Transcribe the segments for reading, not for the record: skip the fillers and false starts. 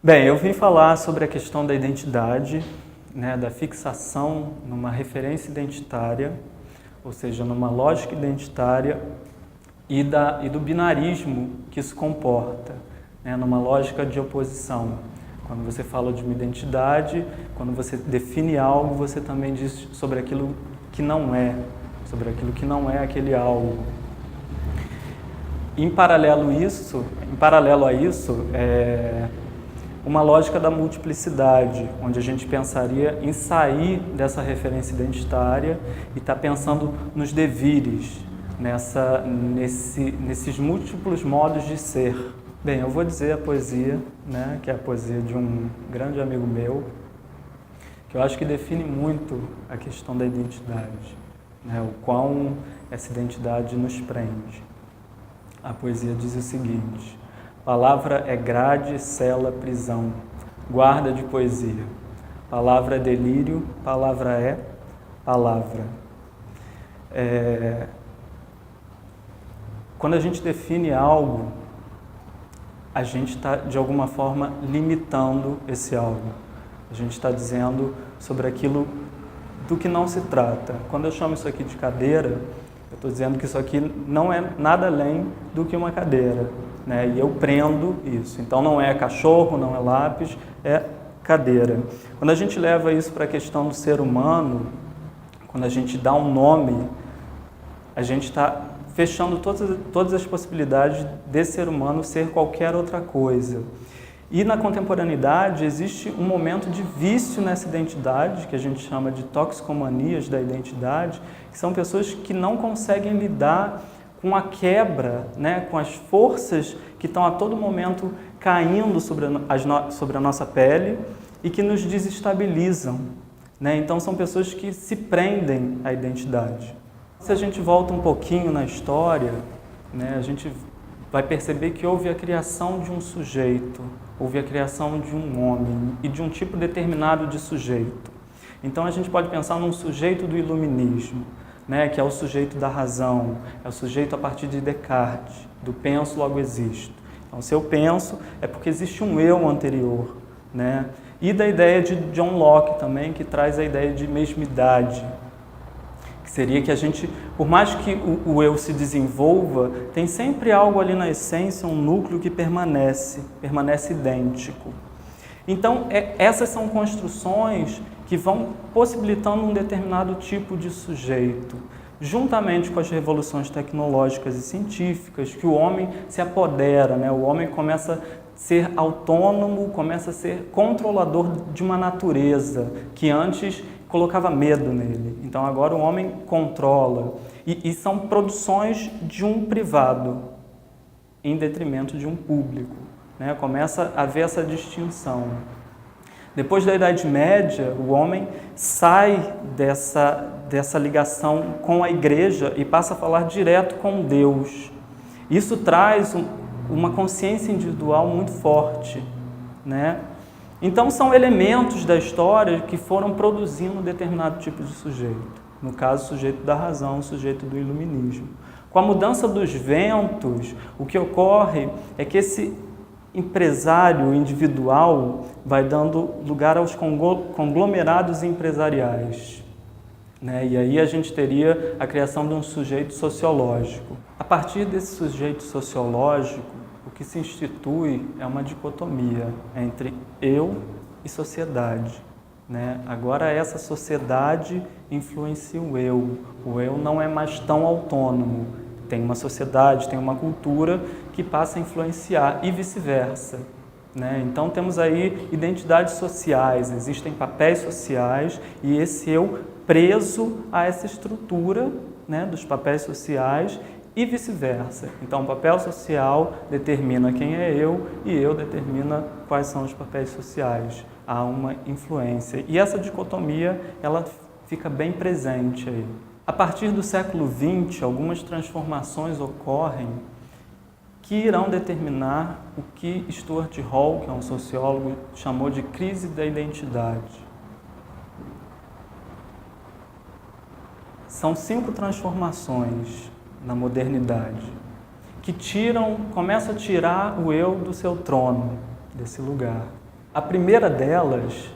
Bem, eu vim falar sobre a questão da identidade, né, da fixação numa referência identitária, ou seja, numa lógica identitária e do binarismo que isso comporta, né, numa lógica de oposição. Quando você fala de uma identidade, quando você define algo, você também diz sobre aquilo que não é, sobre aquilo que não é aquele algo. Em paralelo a isso, uma lógica da multiplicidade, onde a gente pensaria em sair dessa referência identitária e estar pensando nos devires, nesses múltiplos modos de ser. Bem, eu vou dizer a poesia, né, que é a poesia de um grande amigo meu, que eu acho que define muito a questão da identidade, né, o quão essa identidade nos prende. A poesia diz o seguinte: palavra é grade, cela, prisão, guarda de poesia. Palavra é delírio, palavra é palavra. Quando a gente define algo, a gente está, de alguma forma, limitando esse algo. A gente está dizendo sobre aquilo do que não se trata. Quando eu chamo isso aqui de cadeira, eu estou dizendo que isso aqui não é nada além do que uma cadeira, né? E eu prendo isso. Então não é cachorro, não é lápis, é cadeira. Quando a gente leva isso para a questão do ser humano, quando a gente dá um nome, a gente está fechando todas as possibilidades desse ser humano ser qualquer outra coisa. E na contemporaneidade existe um momento de vício nessa identidade, que a gente chama de toxicomanias da identidade, que são pessoas que não conseguem lidar com a quebra, né, com as forças que estão a todo momento caindo sobre a nossa pele e que nos desestabilizam, né? Então são pessoas que se prendem à identidade. Se a gente volta um pouquinho na história, né, a gente vai perceber que houve a criação de um sujeito, houve a criação de um homem e de um tipo determinado de sujeito. Então a gente pode pensar num sujeito do iluminismo, né, que é o sujeito da razão, é o sujeito a partir de Descartes, do penso, logo existo. Então, se eu penso, é porque existe um eu anterior, né? E da ideia de John Locke também, que traz a ideia de mesmidade, que seria que a gente, por mais que o eu se desenvolva, tem sempre algo ali na essência, um núcleo que permanece idêntico. Então, essas são construções que vão possibilitando um determinado tipo de sujeito, juntamente com as revoluções tecnológicas e científicas, que o homem se apodera, né? O homem começa a ser autônomo, começa a ser controlador de uma natureza que antes colocava medo nele. Então agora o homem controla. E são produções de um privado em detrimento de um público, né? Começa a haver essa distinção. Depois da Idade Média, o homem sai dessa ligação com a igreja e passa a falar direto com Deus. Isso traz uma consciência individual muito forte, né? Então são elementos da história que foram produzindo um determinado tipo de sujeito. No caso, o sujeito da razão, o sujeito do iluminismo. Com a mudança dos ventos, o que ocorre é que esse empresário individual vai dando lugar aos conglomerados empresariais, né? E aí a gente teria a criação de um sujeito sociológico. A partir desse sujeito sociológico, o que se institui é uma dicotomia entre eu e sociedade, né? Agora essa sociedade influencia o eu não é mais tão autônomo. Tem uma sociedade, tem uma cultura que passa a influenciar e vice-versa, né? Então temos aí identidades sociais, existem papéis sociais e esse eu preso a essa estrutura, né, dos papéis sociais e vice-versa. Então o papel social determina quem é eu e eu determina quais são os papéis sociais. Há uma influência e essa dicotomia ela fica bem presente aí. A partir do século XX, algumas transformações ocorrem que irão determinar o que Stuart Hall, que é um sociólogo, chamou de crise da identidade. São 5 transformações na modernidade que começam a tirar o eu do seu trono, desse lugar. A primeira delas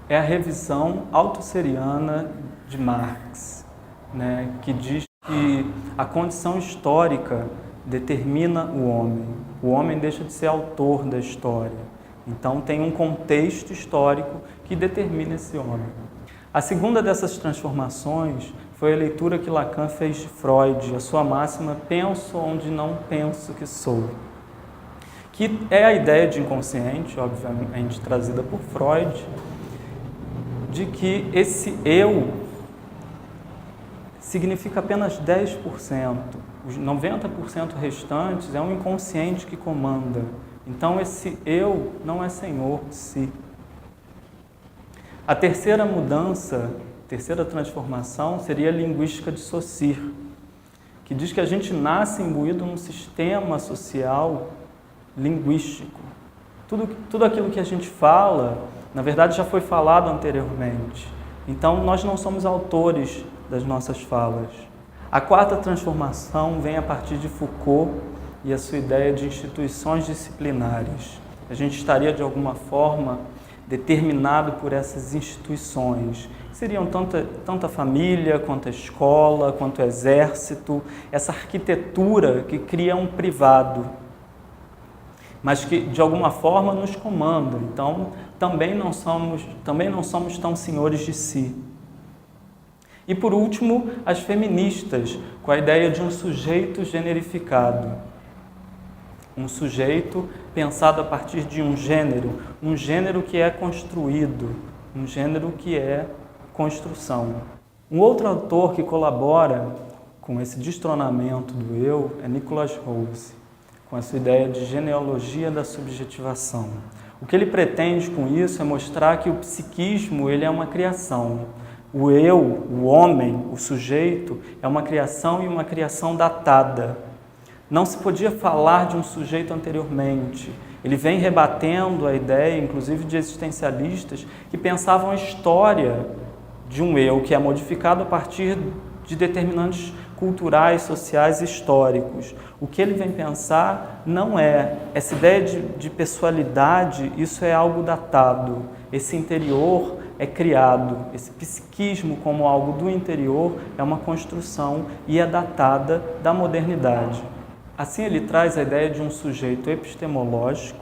é a revisão autosseriana de Marx, né, que diz que a condição histórica determina o homem. O homem deixa de ser autor da história. Então tem um contexto histórico que determina esse homem. A segunda dessas transformações foi a leitura que Lacan fez de Freud, a sua máxima "penso onde não penso que sou", que é a ideia de inconsciente, obviamente trazida por Freud, de que esse eu significa apenas 10%. Os 90% restantes é um inconsciente que comanda. Então esse eu não é senhor de si. A terceira mudança, terceira transformação seria a linguística de Saussure, que diz que a gente nasce imbuído num sistema social linguístico. Tudo aquilo que a gente fala, na verdade, já foi falado anteriormente. Então, nós não somos autores das nossas falas. A quarta transformação vem a partir de Foucault e a sua ideia de instituições disciplinares. A gente estaria, de alguma forma, determinado por essas instituições. Seriam tanto a família, quanto a escola, quanto o exército, essa arquitetura que cria um privado, mas que de alguma forma nos comanda. Então, também não somos tão senhores de si. E por último, as feministas, com a ideia de um sujeito generificado. Um sujeito pensado a partir de um gênero que é construído, um gênero que é construção. Um outro autor que colabora com esse destronamento do eu é Nicholas Rawls, com a sua ideia de genealogia da subjetivação. O que ele pretende com isso é mostrar que o psiquismo ele é uma criação. O eu, o homem, o sujeito, é uma criação e uma criação datada. Não se podia falar de um sujeito anteriormente. Ele vem rebatendo a ideia, inclusive de existencialistas, que pensavam a história de um eu que é modificado a partir de determinantes culturais, sociais e históricos. O que ele vem pensar não é essa ideia de pessoalidade, isso é algo datado. Esse interior é criado, esse psiquismo como algo do interior é uma construção e é datada da modernidade. Assim, ele traz a ideia de um sujeito epistemológico,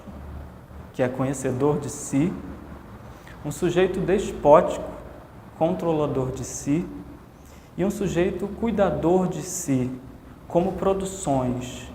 que é conhecedor de si, um sujeito despótico, controlador de si, e um sujeito cuidador de si, como produções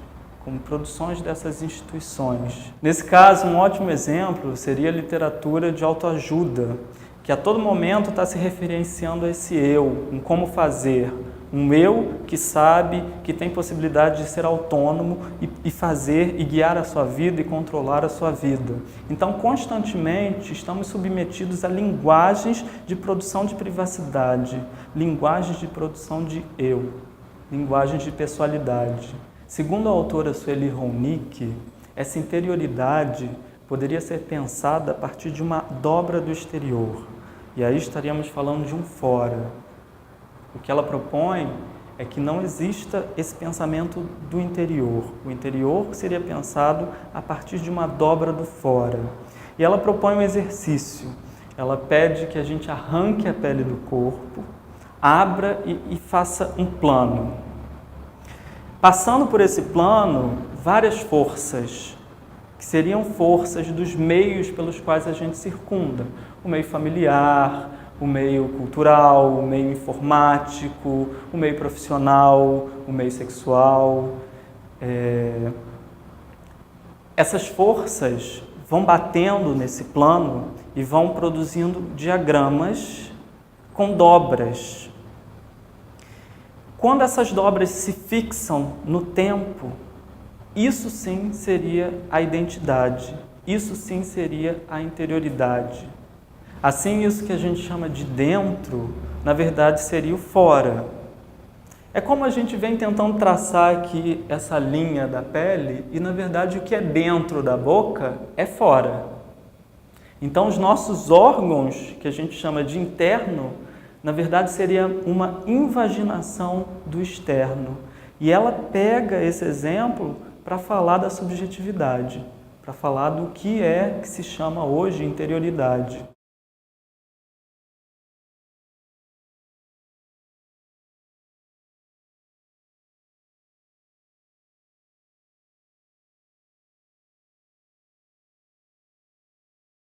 dessas instituições. Nesse caso, um ótimo exemplo seria a literatura de autoajuda, que a todo momento está se referenciando a esse eu, um como fazer, um eu que sabe, que tem possibilidade de ser autônomo e fazer e guiar a sua vida e controlar a sua vida. Então, constantemente, estamos submetidos a linguagens de produção de privacidade, linguagens de produção de eu, linguagens de pessoalidade. Segundo a autora Sueli Ronick, essa interioridade poderia ser pensada a partir de uma dobra do exterior. E aí estaríamos falando de um fora. O que ela propõe é que não exista esse pensamento do interior. O interior seria pensado a partir de uma dobra do fora. E ela propõe um exercício. Ela pede que a gente arranque a pele do corpo, abra e faça um plano. Passando por esse plano, várias forças, que seriam forças dos meios pelos quais a gente circunda. O meio familiar, o meio cultural, o meio informático, o meio profissional, o meio sexual. Essas forças vão batendo nesse plano e vão produzindo diagramas com dobras. Quando essas dobras se fixam no tempo, isso sim seria a identidade, isso sim seria a interioridade. Assim, isso que a gente chama de dentro, na verdade, seria o fora. É como a gente vem tentando traçar aqui essa linha da pele e, na verdade, o que é dentro da boca é fora. Então, os nossos órgãos, que a gente chama de interno, na verdade, seria uma invaginação do externo. E ela pega esse exemplo para falar da subjetividade, para falar do que é que se chama hoje interioridade.